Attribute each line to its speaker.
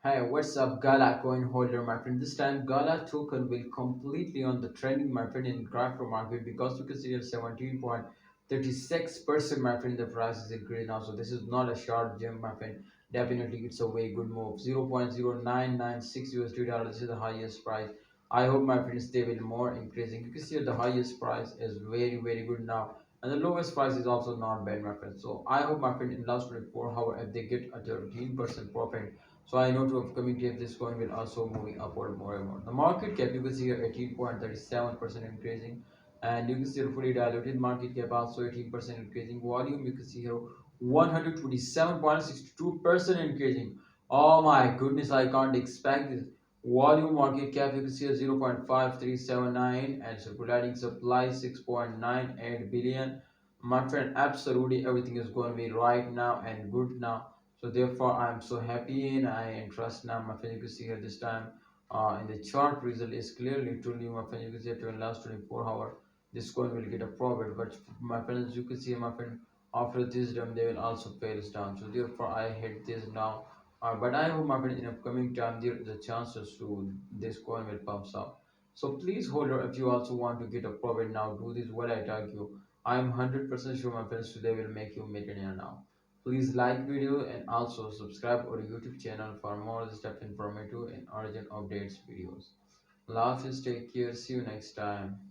Speaker 1: Hey, what's up, Gala coin holder, my friend? This time, Gala token will completely on the trending, my friend, in crypto market because you can see here 17.36%, my friend. The price is increasing now, so this is not a short jump, my friend. Definitely, it's a very good move. 0.0996 USD dollar. This is the highest price. I hope, my friends, they will more increasing. You can see here the highest price is very good now, and the lowest price is also not bad, my friend. So I hope, my friend, in last 24 hours, if they get a 13% profit, so I know to upcoming days this coin will also moving upward more and more. The market cap you can see here 18.37% increasing, and you can see the fully diluted market cap also 18% increasing. Volume you can see here 127.62% increasing. Oh my goodness, I can't expect this. Volume market cap you can see here 0.5379 and circulating supply 6.98 billion. My friend, absolutely everything is going to be right now and good now, so therefore I'm so happy and I entrust now, my friend. You can see here this time in the chart result is clearly truly, my friend. You can see here in last 24 hours this coin will get a profit, but my friends, you can see, my friend, after this down they will also fail down, so therefore I hit this now. But I hope, my friend, in upcoming time there is a chances to this coin will pumps up. So please, holder, if you also want to get a profit now, do this what I tell you. I'm 100% sure, my friends, today will make you millionaire now. Please like video and also subscribe our YouTube channel for more stuff informative and urgent updates videos. Love is take care. See you next time.